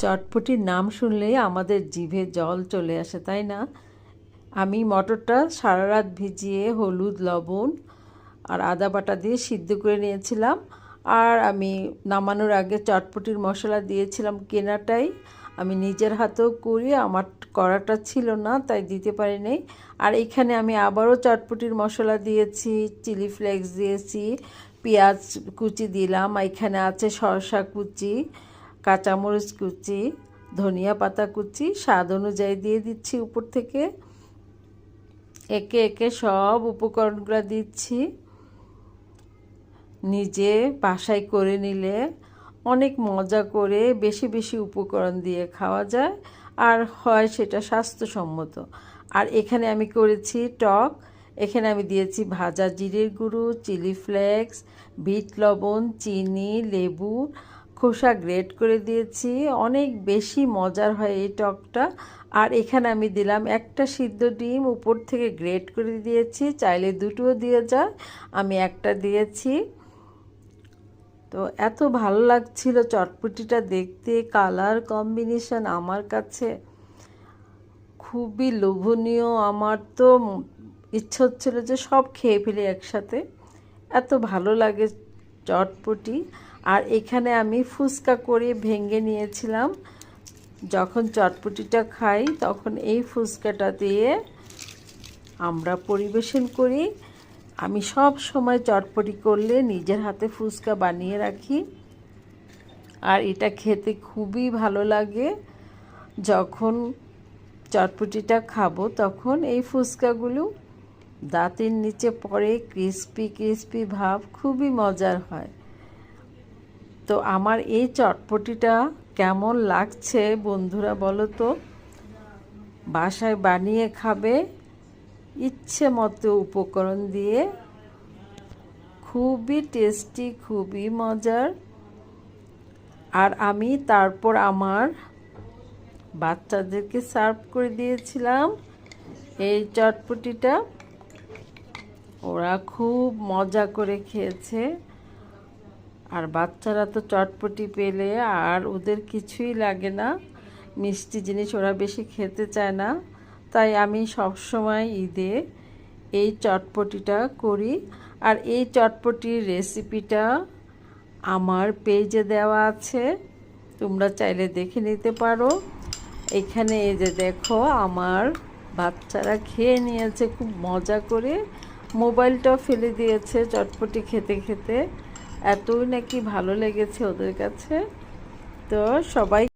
চটপটির নাম শুনলেই আমাদের জিভে জল চলে আসে, তাই না? আমি মটরটা সারা রাত ভিজিয়ে হলুদ, লবণ আর আদা বাটা দিয়ে সিদ্ধ করে নিয়েছিলাম। আর আমি নামানোর আগে চটপটির মশলা দিয়েছিলাম কেনাটাই। আমি নিজের হাতেও করি, আমার করাটা ছিল না তাই দিতে পারিনি। আর এখানে আমি আবারও চটপটির মশলা দিয়েছি, চিলি ফ্লেক্স দিয়েছি, পেঁয়াজ কুচি দিলাম, এখানে আছে শসা কুচি, কাঁচামরিচ কুচি, ধনিয়া পাতা কুচি, স্বাদ অনুযায়ী দিয়ে দিচ্ছি উপর থেকে। একে একে সব উপকরণগুলো দিচ্ছি। নিজে বাসায় করে নিলে অনেক মজা করে বেশি বেশি উপকরণ দিয়ে খাওয়া যায়, আর হয় সেটা স্বাস্থ্যসম্মত। আর এখানে আমি করেছি টক। এখানে আমি দিয়েছি ভাজা জিরের গুঁড়ো, চিলি ফ্লেক্স, বিট লবণ, চিনি, লেবু খোসা গ্রেট করে দিয়েছি। অনেক বেশি মজার হয় এই টকটা। আর এখানে আমি দিলাম একটা সিদ্ধ ডিম, উপর থেকে গ্রেট করে দিয়েছি, চাইলে দুটোও দিয়ে যায়, আমি একটা দিয়েছি। তো এত ভালো লাগছিল চটপটিটা দেখতে, কালার কম্বিনেশন আমার কাছে খুবই লোভনীয়। আমার তো ইচ্ছে হচ্ছিল যে সব খেয়ে ফেলি একসাথে, এত ভালো লাগে চটপটি। আর এখানে আমি ফুচকা করে ভেঙে নিয়েছিলাম। যখন চটপটিটা খাই তখন এই ফুচকাটা দিয়ে আমরা পরিবেশন করি। আমি সব সময় চটপটি করলে নিজের হাতে ফুচকা বানিয়ে রাখি, আর এটা খেতে খুবই ভালো লাগে। যখন চটপটিটা খাবো তখন এই ফুচকাগুলো দাঁতের নিচে পড়ে, ক্রিস্পি ক্রিস্পি ভাব, খুবই মজার হয়। তো আমার এই চটপটিটা কেমন লাগছে বন্ধুরা বলো তো? বাসায় বানিয়ে খাবে ইচ্ছে মতো উপকরণ দিয়ে, খুবই টেস্টি, খুবই মজার। আর আমি তারপর আমার বাচ্চাদেরকে সার্ভ করে দিয়েছিলাম এই চটপটিটা। ওরা খুব মজা করে খেয়েছে। আর বাচ্চারা তো চটপটি পেলে আর ওদের কিছুই লাগে না, মিষ্টি জিনিস ওরা বেশি খেতে চায় না। তাই আমি সবসময় ঈদে এই চটপটিটা করি। আর এই চটপটির রেসিপিটা আমার পেজে দেওয়া আছে, তোমরা চাইলে দেখে নিতে পারো। এখানে এই যে দেখো, আমার বাচ্চারা খেয়ে নিয়েছে খুব মজা করে, মোবাইলটাও ফেলে দিয়েছে চটপটি খেতে খেতে, এতই নাকি ভালো লেগেছে ওদের কাছে। তো সবাই